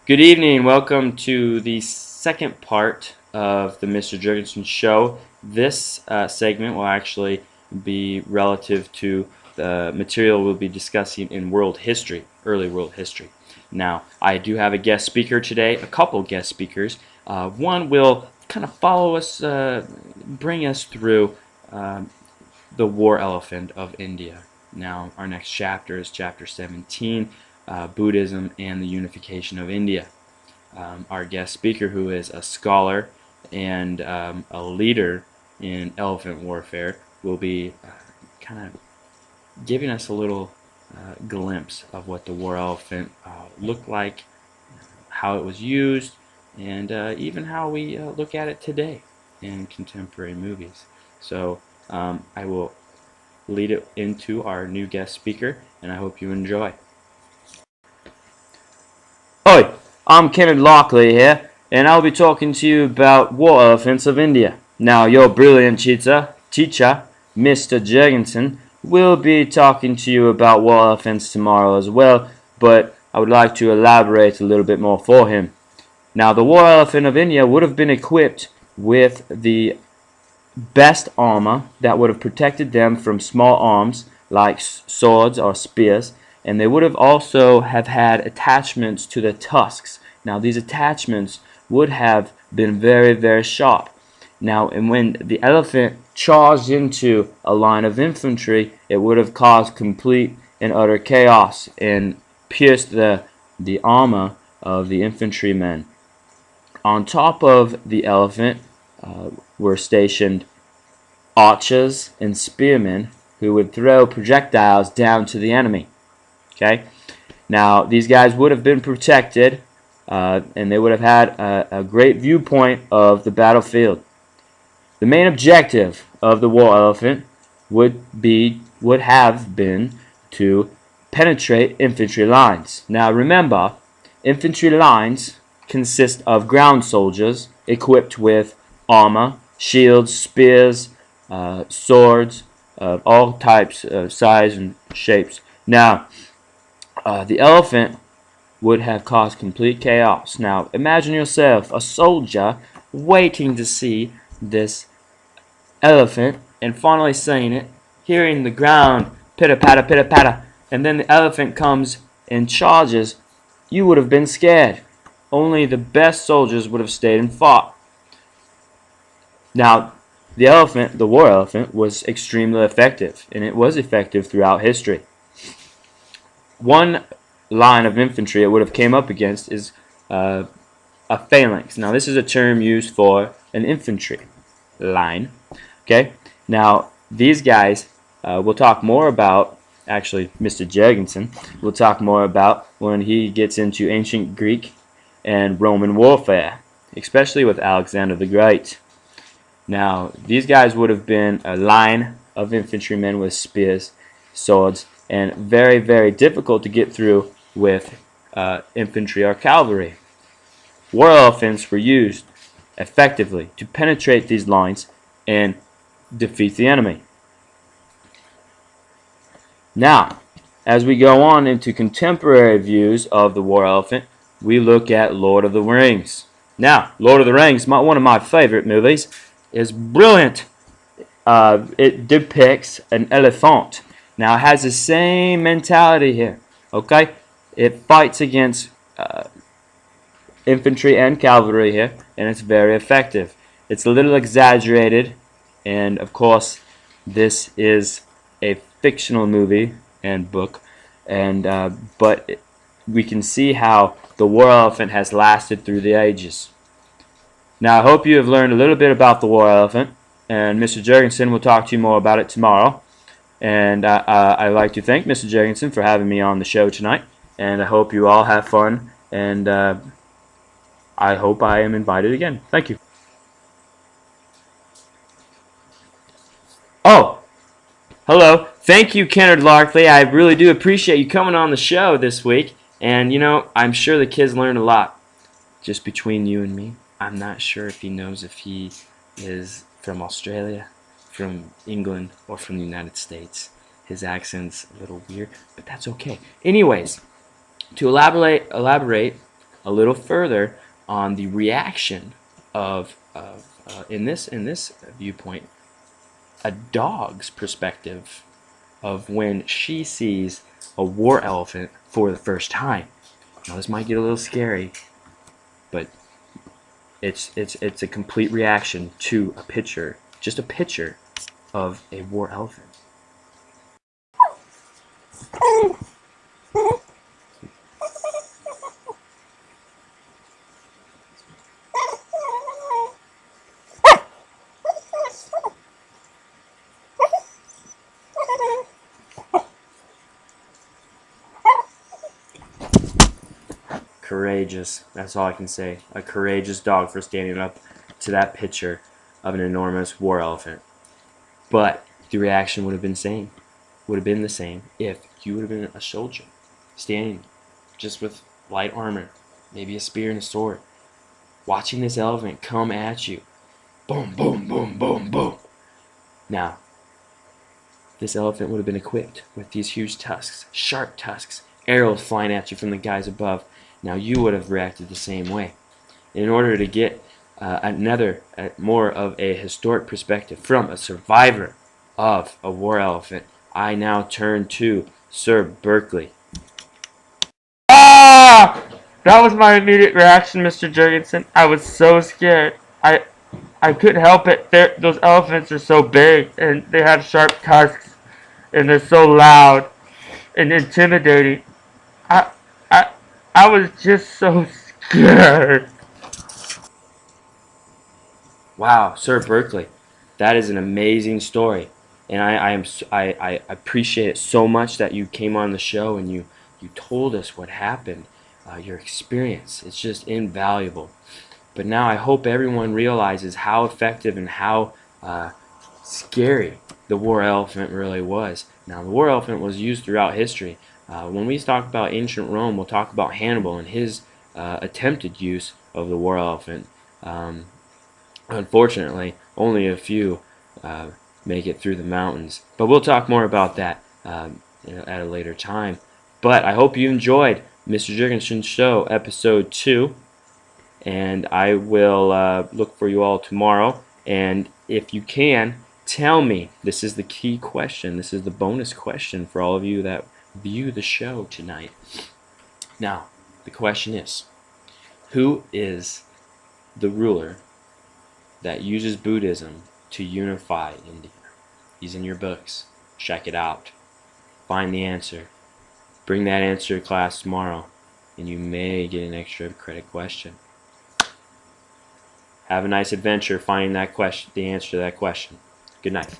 Good evening. Welcome to the second part of the Mr. Jurgensen show. This segment will actually be relative to the material we'll be discussing in world history, early world history. Now, I do have a guest speaker today, a couple guest speakers. One will kind of follow us, bring us through the war elephant of India. Now, our next chapter is chapter 17, Buddhism and the unification of India. Our guest speaker, who is a scholar and a leader in elephant warfare, will be kind of giving us a little glimpse of what the war elephant looked like, how it was used, and even how we look at it today in contemporary movies. So I will lead it into our new guest speaker, and I hope you enjoy. Hi, I'm Kenneth Lockley here, and I'll be talking to you about war elephants of India. Now, your brilliant teacher, Mr. Jurgensen, will be talking to you about war elephants tomorrow as well, but I would like to elaborate a little bit more for him. Now, the war elephant of India would have been equipped with the best armor that would have protected them from small arms like swords or spears, and they would have also have had attachments to the tusks. Now, these attachments would have been very, very sharp. Now, and when the elephant charged into a line of infantry, it would have caused complete and utter chaos and pierced the armor of the infantrymen. On top of the elephant were stationed archers and spearmen who would throw projectiles down to the enemy. Okay, now these guys would have been protected, and they would have had a great viewpoint of the battlefield. The main objective of the war elephant would have been to penetrate infantry lines. Now remember, infantry lines consist of ground soldiers equipped with armor, shields, spears, swords, all types of size and shapes. Now, the elephant would have caused complete chaos. Now, imagine yourself a soldier waiting to see this elephant and finally seeing it, hearing the ground pitter-patter, pitter-patter, and then the elephant comes and charges. You would have been scared. Only the best soldiers would have stayed and fought. Now, the war elephant, was extremely effective, and it was effective throughout history. One line of infantry it would have came up against is a phalanx. Now, this is a term used for an infantry line. Okay. Now, these guys we'll talk more about. Actually, Mr. Jurgensen will talk more about when he gets into ancient Greek and Roman warfare, especially with Alexander the Great. Now, these guys would have been a line of infantrymen with spears, swords, and very, very difficult to get through with infantry or cavalry. War elephants were used effectively to penetrate these lines and defeat the enemy. Now, as we go on into contemporary views of the war elephant, we look at Lord of the Rings. Now, Lord of the Rings, one of my favorite movies, is brilliant. It depicts an elephant. Now, it has the same mentality here. Okay, it fights against infantry and cavalry here, and it's very effective. It's a little exaggerated, and of course, this is a fictional movie and book, and but we can see how the war elephant has lasted through the ages. Now, I hope you have learned a little bit about the war elephant, and Mr. Jurgensen will talk to you more about it tomorrow. And I'd like to thank Mr. Jurgensen for having me on the show tonight, and I hope you all have fun, and I hope I am invited again. Thank you. Oh, hello. Thank you, Kenneth Larkley. I really do appreciate you coming on the show this week, and I'm sure the kids learned a lot. Just between you and me, I'm not sure if he knows if he is from Australia, from England, or from the United States. His accent's a little weird, but that's okay. Anyways, to elaborate a little further on the reaction of in this viewpoint, a dog's perspective of when she sees a war elephant for the first time. Now this might get a little scary, but it's a complete reaction to a picture, just a picture of a war elephant. Courageous. That's all I can say. A courageous dog for standing up to that picture of an enormous war elephant. But the reaction would have been the same if you would have been a soldier, standing just with light armor, maybe a spear and a sword, watching this elephant come at you. Boom, boom, boom, boom, boom. Now, this elephant would have been equipped with these huge tusks, sharp tusks, arrows flying at you from the guys above. Now you would have reacted the same way. In order to get more of a historic perspective from a survivor of a war elephant, I now turn to Sir Berkeley. Ah! That was my immediate reaction, Mr. Jurgensen. I was so scared. I couldn't help it. Those elephants are so big, and they have sharp tusks, and they're so loud and intimidating. I, I, I was just so scared. Wow, Sir Berkeley, that is an amazing story, and I appreciate it so much that you came on the show and you told us what happened, your experience. It's just invaluable. But now I hope everyone realizes how effective and how scary the war elephant really was. Now, the war elephant was used throughout history. When we talk about ancient Rome, we'll talk about Hannibal and his attempted use of the war elephant. Unfortunately, only a few make it through the mountains. But we'll talk more about that at a later time. But I hope you enjoyed Mr. Jurgensen's show, episode 2. And I will look for you all tomorrow. And if you can, tell me, this is the key question, this is the bonus question for all of you that view the show tonight. Now, the question is, who is the ruler that uses Buddhism to unify India? He's in your books. Check it out. Find the answer. Bring that answer to class tomorrow, and you may get an extra credit question. Have a nice adventure finding that question, the answer to that question. Good night.